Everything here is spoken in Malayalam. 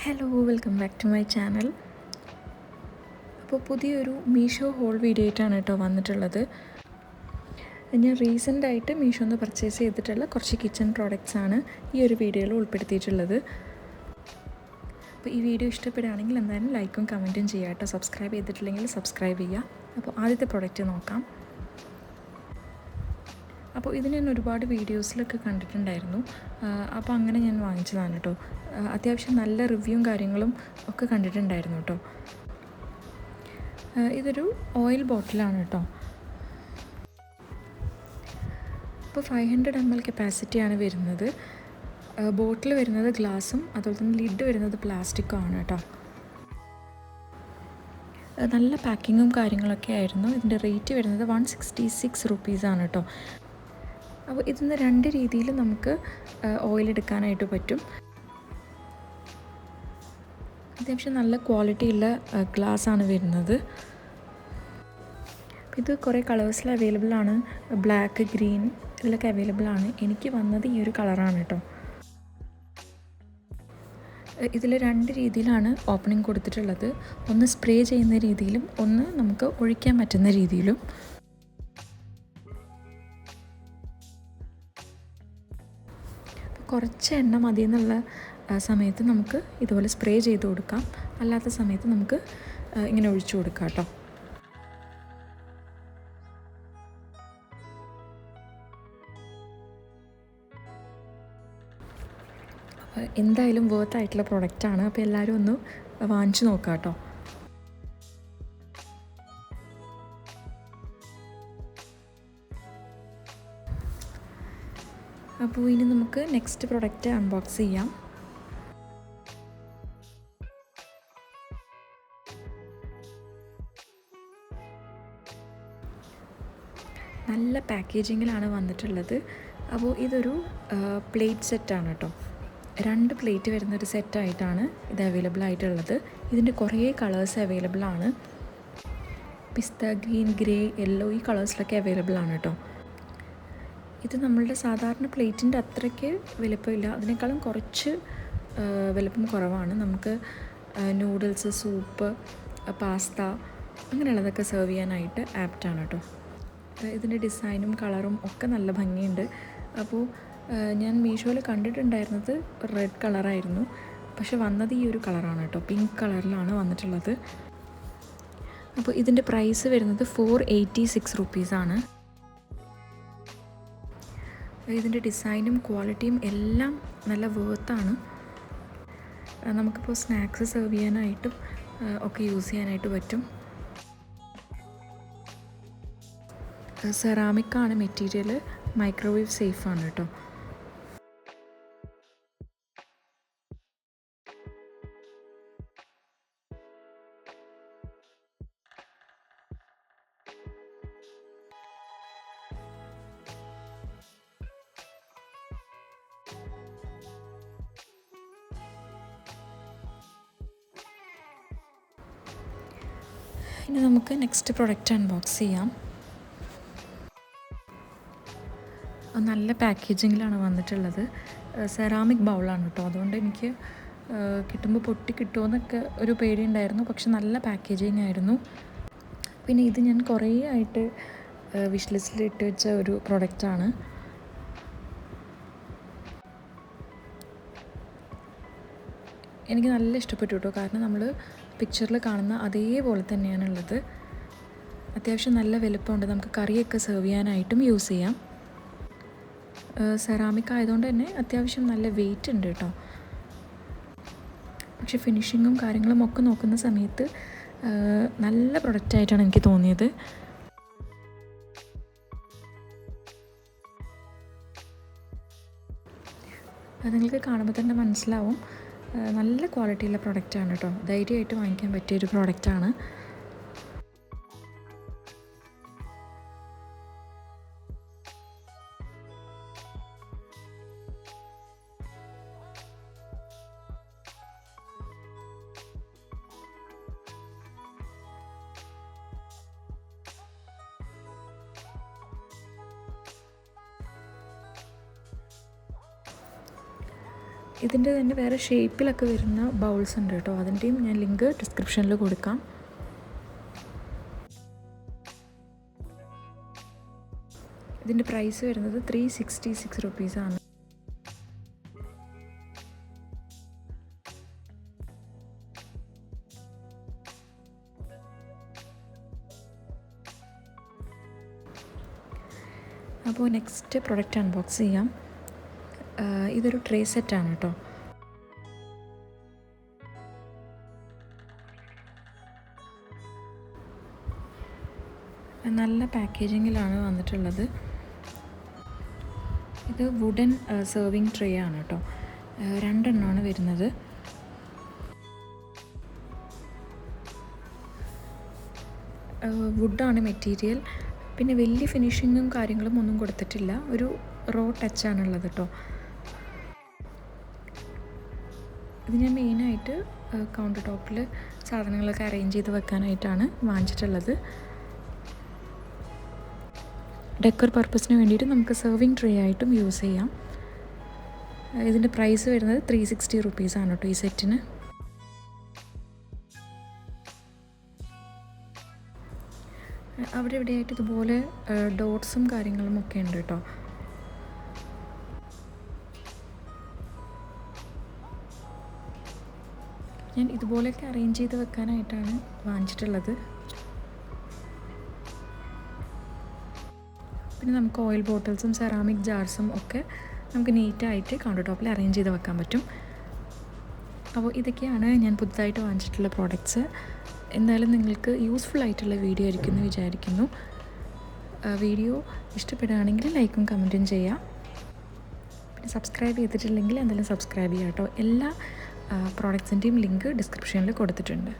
Hello, welcome back to my channel. അപ്പോൾ പുതിയൊരു മീഷോ ഹോൾ വീഡിയോ ആയിട്ടാണ് കേട്ടോ വന്നിട്ടുള്ളത്. ഞാൻ റീസെൻ്റായിട്ട് മീഷോന്ന് പർച്ചേസ് ചെയ്തിട്ടുള്ള കുറച്ച് കിച്ചൺ പ്രോഡക്റ്റ്സാണ് ഈ ഒരു വീഡിയോയിൽ ഉൾപ്പെടുത്തിയിട്ടുള്ളത്. അപ്പോൾ ഈ വീഡിയോ ഇഷ്ടപ്പെടുകയാണെങ്കിൽ എന്തായാലും ലൈക്കും കമൻറ്റും ചെയ്യുക കേട്ടോ. സബ്സ്ക്രൈബ് ചെയ്തിട്ടില്ലെങ്കിൽ സബ്സ്ക്രൈബ് ചെയ്യുക. അപ്പോൾ ആദ്യത്തെ പ്രോഡക്റ്റ് നോക്കാം. അപ്പോൾ ഇത് ഞാൻ ഒരുപാട് വീഡിയോസിലൊക്കെ കണ്ടിട്ടുണ്ടായിരുന്നു. അപ്പോൾ അങ്ങനെ ഞാൻ വാങ്ങിച്ചതാണ് കേട്ടോ. അത്യാവശ്യം നല്ല റിവ്യൂവും കാര്യങ്ങളും ഒക്കെ കണ്ടിട്ടുണ്ടായിരുന്നു കേട്ടോ. ഇതൊരു ഓയിൽ ബോട്ടിലാണ് കേട്ടോ. അപ്പോൾ 500 ml കപ്പാസിറ്റിയാണ് വരുന്നത്. ബോട്ടിൽ വരുന്നത് ഗ്ലാസും അതുപോലെ തന്നെ ലിഡ് വരുന്നത് പ്ലാസ്റ്റിക്കും ആണ് കേട്ടോ. നല്ല പാക്കിങ്ങും കാര്യങ്ങളൊക്കെ ആയിരുന്നു. ഇതിൻ്റെ റേറ്റ് വരുന്നത് 166 റുപ്പീസാണ് കേട്ടോ. അപ്പോൾ ഇതിന്ന് രണ്ട് രീതിയിൽ നമുക്ക് ഓയിൽ എടുക്കാനായിട്ട് പറ്റും. അത്യാവശ്യം നല്ല ക്വാളിറ്റിയുള്ള ഗ്ലാസ്സാണ് വരുന്നത്. ഇത് കുറേ കളേഴ്സിൽ അവൈലബിൾ ആണ്. ബ്ലാക്ക്, ഗ്രീൻ ഇതിലൊക്കെ അവൈലബിൾ ആണ്. എനിക്ക് വന്നത് ഈ ഒരു കളറാണ് കേട്ടോ. ഇതിൽ രണ്ട് രീതിയിലാണ് ഓപ്പണിംഗ് കൊടുത്തിട്ടുള്ളത്. ഒന്ന് സ്പ്രേ ചെയ്യുന്ന രീതിയിലും ഒന്ന് നമുക്ക് ഒഴിക്കാൻ പറ്റുന്ന രീതിയിലും. കുറച്ച് എണ്ണ മതി എന്നുള്ള സമയത്ത് നമുക്ക് ഇതുപോലെ സ്പ്രേ ചെയ്ത് കൊടുക്കാം. അല്ലാത്ത സമയത്ത് നമുക്ക് ഇങ്ങനെ ഒഴിച്ചു കൊടുക്കാം കേട്ടോ. എന്തായാലും വർത്ത് ആയിട്ടുള്ള പ്രൊഡക്റ്റാണ്. അപ്പോൾ എല്ലാവരും ഒന്ന് വാങ്ങിച്ചു നോക്കാം കേട്ടോ. അപ്പോൾ ഇനി നമുക്ക് നെക്സ്റ്റ് പ്രൊഡക്റ്റ് അൺബോക്സ് ചെയ്യാം. നല്ല പാക്കേജിങ്ങിലാണ് വന്നിട്ടുള്ളത്. അപ്പോൾ ഇതൊരു പ്ലേറ്റ് സെറ്റാണ് കേട്ടോ. 2 പ്ലേറ്റ് വരുന്നൊരു സെറ്റായിട്ടാണ് ഇത് അവൈലബിൾ ആയിട്ടുള്ളത്. ഇതിൻ്റെ കുറേ കളേഴ്സ് അവൈലബിൾ ആണ്. പിസ്ത ഗ്രീൻ, ഗ്രേ, യെല്ലോ ഈ കളേഴ്സിലൊക്കെ അവൈലബിൾ ആണ് കേട്ടോ. ഇത് നമ്മളുടെ സാധാരണ പ്ലേറ്റിൻ്റെ അത്രയ്ക്ക് വലുപ്പമില്ല, അതിനേക്കാളും കുറച്ച് വലുപ്പം കുറവാണ്. നമുക്ക് നൂഡിൽസ്, സൂപ്പ്, പാസ്ത അങ്ങനെയുള്ളതൊക്കെ സെർവ് ചെയ്യാനായിട്ട് ആപ്റ്റാണ് കേട്ടോ. ഇതിൻ്റെ ഡിസൈനും കളറും ഒക്കെ നല്ല ഭംഗിയുണ്ട്. അപ്പോൾ ഞാൻ മീഷോയിൽ കണ്ടിട്ടുണ്ടായിരുന്നത് റെഡ് കളറായിരുന്നു, പക്ഷെ വന്നത് ഈ ഒരു കളറാണ് കേട്ടോ. പിങ്ക് കളറിലാണ് വന്നിട്ടുള്ളത്. അപ്പോൾ ഇതിൻ്റെ പ്രൈസ് വരുന്നത് 486 റുപ്പീസാണ്. ഇതിൻ്റെ ഡിസൈനും ക്വാളിറ്റിയും എല്ലാം നല്ല വേർത്താണ്. നമുക്കിപ്പോൾ സ്നാക്സ് സെർവ് ചെയ്യാനായിട്ടും ഒക്കെ യൂസ് ചെയ്യാനായിട്ട് പറ്റും. സെറാമിക്കാണ് മെറ്റീരിയൽ, മൈക്രോവേവ് സേഫാണ് കേട്ടോ. ഇനി നമുക്ക് നെക്സ്റ്റ് പ്രൊഡക്റ്റ് അൺബോക്സ് ചെയ്യാം. നല്ല പാക്കേജിങ്ങിലാണ് വന്നിട്ടുള്ളത്. സെറാമിക് ബൗളാണ് കേട്ടോ. അതുകൊണ്ട് എനിക്ക് കിട്ടുമ്പോൾ പൊട്ടി കിട്ടുമോയെന്നൊക്കെ ഒരു പേടിയുണ്ടായിരുന്നു, പക്ഷെ നല്ല പാക്കേജിങ് ആയിരുന്നു. പിന്നെ ഇത് ഞാൻ കുറേ ആയിട്ട് വിഷ് ലിസ്റ്റിൽ ഇട്ട് വെച്ച ഒരു പ്രൊഡക്റ്റാണ്. എനിക്ക് നല്ല ഇഷ്ടപ്പെട്ടു കേട്ടോ. കാരണം നമ്മൾ പിക്ചറിൽ കാണുന്ന അതേപോലെ തന്നെയാണുള്ളത്. അത്യാവശ്യം നല്ല വലുപ്പമുണ്ട്. നമുക്ക് കറിയൊക്കെ സെർവ് ചെയ്യാനായിട്ടും യൂസ് ചെയ്യാം. സെറാമിക് ആയതുകൊണ്ട് തന്നെ അത്യാവശ്യം നല്ല വെയിറ്റ് ഉണ്ട് കേട്ടോ. പക്ഷെ ഫിനിഷിങ്ങും കാര്യങ്ങളും ഒക്കെ നോക്കുന്ന സമയത്ത് നല്ല പ്രൊഡക്റ്റായിട്ടാണ് എനിക്ക് തോന്നിയത്. അത് നിങ്ങൾക്ക് കാണുമ്പോൾ തന്നെ മനസ്സിലാവും. നല്ല ക്വാളിറ്റിയുള്ള പ്രൊഡക്റ്റാണ് കേട്ടോ. ധൈര്യമായിട്ട് വാങ്ങിക്കാൻ പറ്റിയൊരു പ്രൊഡക്റ്റാണ്. ഇതിൻ്റെ തന്നെ വേറെ ഷേപ്പിലൊക്കെ വരുന്ന ബൗൾസ് ഉണ്ട് കേട്ടോ, അതിൻ്റെയും ഞാൻ ലിങ്ക് ഡിസ്ക്രിപ്ഷനിൽ കൊടുക്കാം. ഇതിൻ്റെ പ്രൈസ് വരുന്നത് 366 റുപ്പീസാണ്. അപ്പോൾ നെക്സ്റ്റ് പ്രൊഡക്റ്റ് അൺബോക്സ് ചെയ്യാം. ഇതൊരു ട്രേ സെറ്റാണ് കേട്ടോ. നല്ല പാക്കേജിങ്ങിലാണ് വന്നിട്ടുള്ളത്. ഇത് വുഡൻ സെർവിങ് ട്രേ ആണ് കേട്ടോ. 2 എണ്ണമാണ് വരുന്നത്. വുഡാണ് മെറ്റീരിയൽ. പിന്നെ വലിയ ഫിനിഷിങ്ങും കാര്യങ്ങളും ഒന്നും കൊടുത്തിട്ടില്ല, ഒരു റോ ടച്ചാണുള്ളത് കേട്ടോ. ഇത് ഞാൻ മെയിനായിട്ട് കൗണ്ടർ ടോപ്പിൽ സാധനങ്ങളൊക്കെ അറേഞ്ച് ചെയ്ത് വെക്കാനായിട്ടാണ് വാങ്ങിച്ചിട്ടുള്ളത്. ഡെക്കർ പർപ്പസിന് വേണ്ടിയിട്ട് നമുക്ക് സെർവിങ് ട്രേ ആയിട്ടും യൂസ് ചെയ്യാം. ഇതിൻ്റെ പ്രൈസ് വരുന്നത് 360 റുപ്പീസാണ് കേട്ടോ ഈ സെറ്റിന്. അവിടെ ഇവിടെയായിട്ട് ഇതുപോലെ ഡോട്ട്സും കാര്യങ്ങളും ഒക്കെ ഉണ്ട് കേട്ടോ. ഞാൻ ഇതുപോലെയൊക്കെ അറേഞ്ച് ചെയ്ത് വെക്കാനായിട്ടാണ് വാങ്ങിച്ചിട്ടുള്ളത്. പിന്നെ നമുക്ക് ഓയിൽ ബോട്ടിൽസും സെറാമിക് ജാർസും ഒക്കെ നമുക്ക് നീറ്റായിട്ട് കൗണ്ടർ ടോപ്പിൽ അറേഞ്ച് ചെയ്ത് വെക്കാൻ പറ്റും. അപ്പോൾ ഇതൊക്കെയാണ് ഞാൻ പുതുതായിട്ട് വാങ്ങിച്ചിട്ടുള്ള പ്രോഡക്റ്റ്സ്. എന്തായാലും നിങ്ങൾക്ക് യൂസ്ഫുൾ ആയിട്ടുള്ള വീഡിയോ ആയിരിക്കും എന്ന് വിചാരിക്കുന്നു. വീഡിയോ ഇഷ്ടപ്പെടുകയാണെങ്കിൽ ലൈക്കും കമൻറ്റും ചെയ്യാം. പിന്നെ സബ്സ്ക്രൈബ് ചെയ്തിട്ടില്ലെങ്കിൽ എന്തായാലും സബ്സ്ക്രൈബ് ചെയ്യാം കേട്ടോ. എല്ലാ പ്രോഡക്ട്സിൻ്റെയും ലിങ്ക് ഡിസ്ക്രിപ്ഷനിൽ കൊടുത്തിട്ടുണ്ട്.